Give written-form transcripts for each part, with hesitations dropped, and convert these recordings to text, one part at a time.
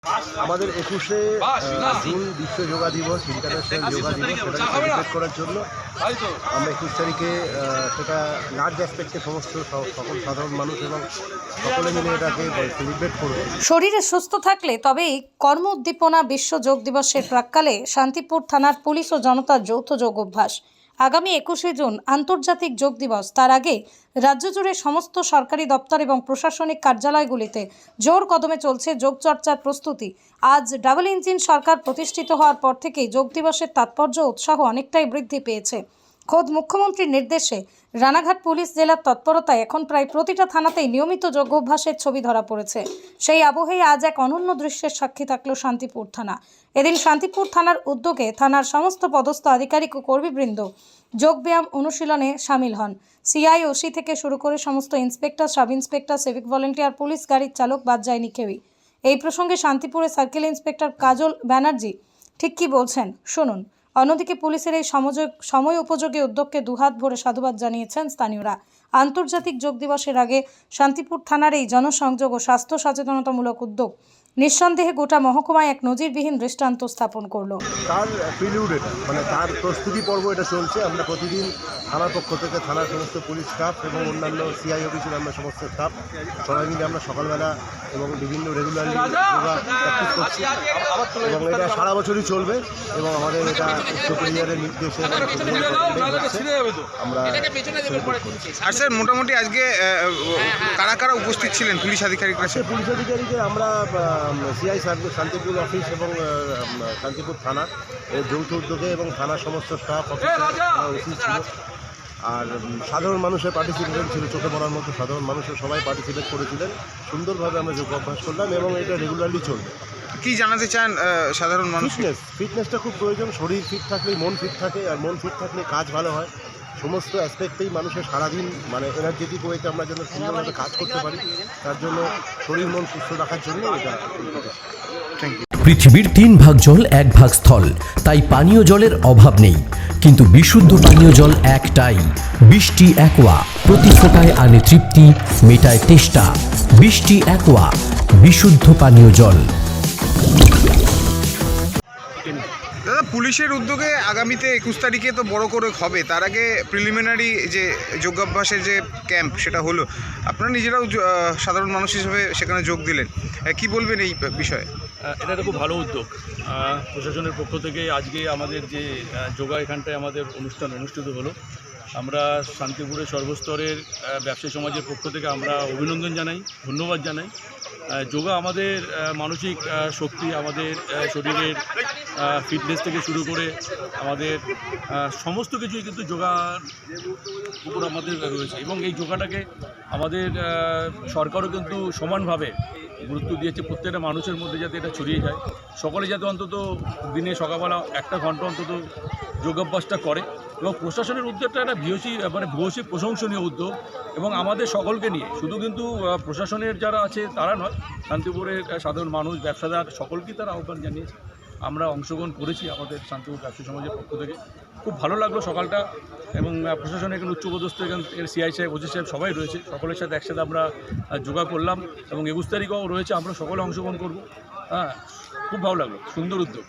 আমাদের 21শে জুন বিশ্ব যোগা দিবস, ইন্টারন্যাশনাল যোগা দিবস, সেটাকে সেলিব্রেট করার জন্য আমরা 21 তারিখে সেটা লার্জ অ্যাসপেক্টে সমস্ত সকল সাধারণ মানুষ এবং সকলে মিলে এটাকে সেলিব্রেট করব। শরীরে সুস্থ থাকলে তবেই কর্ম উদ্দীপনা বিশ্ব যোগ দিবসের প্রাক্কালে শান্তিপুর থানার পুলিশ ও জনতার যৌথ যোগ অভ্যাস। আগামী 21শে জুন আন্তর্জাতিক যোগ দিবস। তার আগে রাজ্য জুড়ে সমস্ত সরকারি দপ্তর এবং প্রশাসনিক কার্যালয়গুলিতে জোর কদমে চলছে যোগ চর্চার প্রস্তুতি। আজ ডাবল ইঞ্জিন সরকার প্রতিষ্ঠিত হওয়ার পর থেকেই যোগ দিবসের তাৎপর্য উৎসাহ অনেকটাই বৃদ্ধি পেয়েছে। খোদ মুখ্যমন্ত্রীর নির্দেশে রানাঘাট পুলিশ জেলার তৎপরতায় এখন প্রায় প্রতিটা থানাতেই নিয়মিত যোগাভ্যাসের ছবি ধরা পড়েছে। সেই আবহেই আজ এক অনন্য দৃশ্যের সাক্ষী থাকল শান্তিপুর থানা। এদিন শান্তিপুর থানার উদ্যোগে থানার সমস্ত পদস্থ আধিকারিক ও কর্মীবৃন্দ যোগব্যায়াম অনুশীলনে সামিল হন। সিআই, ওসি থেকে শুরু করে সমস্ত inspector, sub inspector, civic volunteer, police গাড়ির চালক বাদ যায়নি কেউই। এই প্রসঙ্গে শান্তিপুরের সার্কেল ইন্সপেক্টর কাজল ব্যানার্জি ঠিক কী বলছেন শুনুন। অন্যদিকে পুলিশের এই সময় উপযোগী উদ্যোগকে দুহাত ভরে সাধুবাদ জানিয়েছেন স্থানীয়রা। আন্তর্জাতিক যোগ দিবসের আগে শান্তিপুর থানার এই জনসংযোগ ও স্বাস্থ্য সচেতনতামূলক উদ্যোগ নিঃসন্দেহে গোটা মহকুমায় এক নজিরবিহীন দৃষ্টান্ত স্থাপন করলো। তার প্রিলিউড এটা, মানে তার প্রস্তুতি পর্ব এটা চলছে। আমরা প্রতিদিন থানার পক্ষ থেকে থানার সমস্ত পুলিশ স্টাফ এবং অন্যান্য সিআই অফিসের আমরা সমস্ত স্টাফ সবাই মিলে আমরা সকালবেলা এবং বিভিন্ন রেগুলারলি যোগা প্র্যাকটিস করছি এবং এটা সারা বছরই চলবে এবং আমাদের এটা সুপিরিয়রের নির্দেশে আমরা। আর স্যার, মোটামুটি আজকে কারা কারা উপস্থিত ছিলেন পুলিশ আধিকারিকরা? পুলিশ আধিকারিকে আমরা সিআই শান্তিপুর অফিস এবং শান্তিপুর থানা এর যৌথ উদ্যোগে এবং থানার সমস্ত স্টাফ অফিস ছিল। আর সাধারণ মানুষের পার্টিসিপেশন ছিল, চোখে পড়ার মতো সাধারণ মানুষের সবাই পার্টিসিপেট করেছিলেন। সুন্দরভাবে আমরা যোগ অভ্যাস করলাম এবং এটা রেগুলারলি চলবে। কি জানাতে চান সাধারণ মানুষ? ফিটনেসটা খুব প্রয়োজন। শরীর ফিট থাকলেই মন ফিট থাকে, আর মন ফিট থাকলে কাজ ভালো হয়। সমস্ত অ্যাসপেক্টেই মানুষের সারাদিন মানে এনার্জেটিক ওয়েতে আমরা যেন সুন্দরভাবে কাজ করতে পারি, তার জন্য শরীর মন সুস্থ রাখার জন্য এটা। পৃথিবীর 3 ভাগ জল 1 ভাগ স্থল, তাই পানীয় জলের অভাব নেই। কিন্তু বিশুদ্ধ পানীয় জল একটাই, বৃষ্টি অ্যাকোয়া। প্রতি ফোঁটায় আনে তৃপ্তি, মেটায় তেষ্টা। বৃষ্টি অ্যাকোয়া, বিশুদ্ধ পানীয় জল। দাদা, পুলিশের উদ্যোগে আগামীতে 21 তারিখে তো বড় করে হবে, তার আগে প্রিলিমিনারি যে যোগাভ্যাসের যে ক্যাম্প সেটা হলো, আপনারা নিজেরাও সাধারণ মানুষ হিসেবে সেখানে যোগ দিলেন, কি বলবেন এই বিষয়ে? এটা একটা খুব ভালো উদ্যোগ প্রশাসনের পক্ষ থেকে। আজকে আমাদের যে যোগা এখানটায় আমাদের অনুষ্ঠান অনুষ্ঠিত হলো, আমরা শান্তিপুরের সর্বস্তরের ব্যবসায়ী সমাজের পক্ষ থেকে আমরা অভিনন্দন জানাই, ধন্যবাদ জানাই। যোগা আমাদের মানসিক শক্তি, আমাদের শরীরের ফিটনেস থেকে শুরু করে আমাদের সমস্ত কিছুই কিন্তু যোগার উপর আমাদের রয়েছে এবং এই যোগাটাকে আমাদের সরকারও কিন্তু সমানভাবে গুরুত্ব দিয়েছে। প্রত্যেকটা মানুষের মধ্যে যাতে এটা ছড়িয়ে যায়, সকলে যাতে অন্তত দিনে সকালবেলা 1 ঘন্টা অন্তত যোগাভ্যাসটা করে। এবং প্রশাসনের উদ্যোগটা একটা ভূয়সী প্রশংসনীয় উদ্যোগ এবং আমাদের সকলকে নিয়ে, শুধু কিন্তু প্রশাসনের যারা আছে তারা নয়, শান্তিপুরের সাধারণ মানুষ, ব্যবসাদার সকলকেই তারা আহ্বান জানিয়েছে। আমরা অংশগ্রহণ করেছি আমাদের শান্তিপুর ব্যবসায়ী সমাজের পক্ষ থেকে। খুব ভালো লাগলো সকালটা এবং প্রশাসনের এখানে উচ্চপদস্থ এখান সিআই সাহেব, ওসি সাহেব সবাই রয়েছে, সকলের সাথে একসাথে আমরা যোগা করলাম এবং 21 তারিখও রয়েছে, আমরা সকলে অংশগ্রহণ করব। খুব ভালো লাগলো, সুন্দর উদ্যোগ।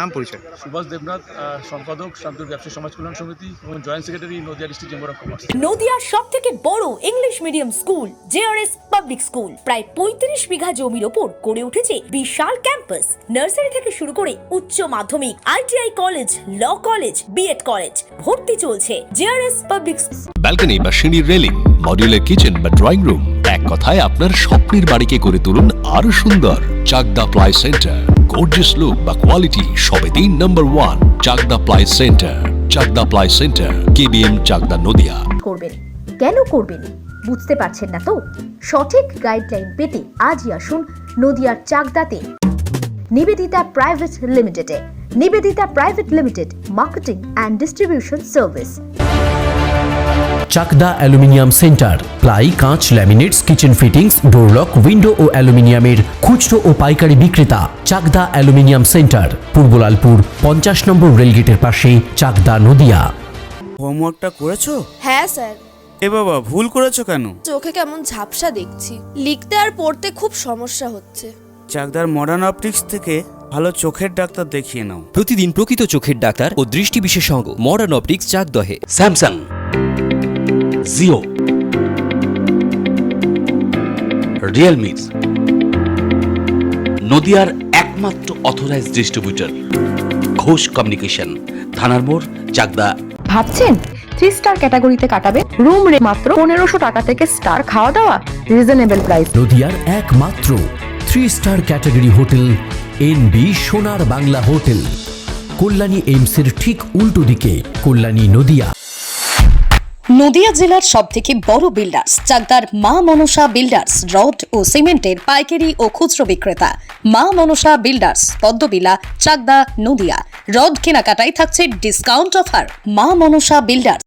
নাম পরিচয়? সুভাষ দেবনাথ, সম্পাদক শান্তিপুর ব্যবসায়ী সমাজ কল্যাণ সমিতি এবং joint secretary Nadia district chamber of commerce. নদিয়ার সবথেকে বড় English medium school JRS public school প্রায় 35 বিঘা জমির ওপর গড়ে উঠেছে বিশাল ক্যাম্পাস। নার্সারি থেকে শুরু করে উচ্চ মাধ্যমিক, ITI college, law college, BEd college, ভর্তি চলছে জেআরএস পাবলিক। ব্যালকনি বা সিঁড়ির রেলিং, মডিউলার কিচেন বা ড্রয়িং রুম, এক কথায় আপনার স্বপ্নের বাড়িকে করে তুলুন আরো সুন্দর। Chakdah ply centre, gorgeous look বা কোয়ালিটি সবেতেই number 1। Chakdah ply centre, Chakdah ply centre, KBM, Chakdah, Nadia. করবেন কেন করবেন বুঝতে পারছেন না তো? সঠিক গাইডলাইন পেতে আজই আসুন নদিয়ার চাকদাতে নিবেদিতা প্রাইভেট লিমিটেডে। Nivedita private limited, marketing and distribution service. Chakda aluminium centre, ply, কাঁচ, laminates, kitchen fittings, door lock, window ও অ্যালুমিনিয়ামের খুচরো ও পাইকারি বিক্রেতা। Chakda aluminium centre, Purbalalpur 50 number রেলগেটের পাশে, চাকদা, নদিয়া। হোমওয়ার্কটা করেছো? হ্যাঁ স্যার। এ বাবা, ভুল করেছো কেন? চোখে কেমন ঝাপসা দেখছি, লিখতে আর পড়তে খুব সমস্যা হচ্ছে। চাকদার মডার্ন অপটিক্স থেকে ভালো চোখের ডাক্তার দেখিয়ে নাও। প্রতিদিন প্রকৃত চোখের ডাক্তার ও দৃষ্টি বিশেষজ্ঞ মডার্ন অপটিক্স চাকদহে। স্যামসাং, জিও, রিয়েলমি, নদিয়ার একমাত্র অথরাইজড ডিস্ট্রিবিউটর ঘোষ কমিউনিকেশন, থানার মোড়, চাকদা। ভাবছেন 3 স্টার ক্যাটাগরিতে কাটাবে? রুম রে মাত্র 1500 টাকা থেকে স্টার, খাওয়া দাওয়া রিজনেবল প্রাইস। নদিয়ার একমাত্র 3 স্টার ক্যাটাগরি হোটেল এনবি সোনার বাংলা হোটেল, কল্যাণী এইমসের ঠিক উল্টো দিকে, কল্যাণী নদিয়া। নদিয়া জেলার সবথেকে বড় বিল্ডার্স চাকদার মা মনসা বিল্ডার্স, রড ও সিমেন্টের পাইকারি ও খুচরো বিক্রেতা। মা মনসা বিল্ডার্স, পদ্মবিলা, চাকদা, নদিয়া। রড কেনাকাটায় থাকছে ডিসকাউন্ট অফার। মা মনসা বিল্ডার্স।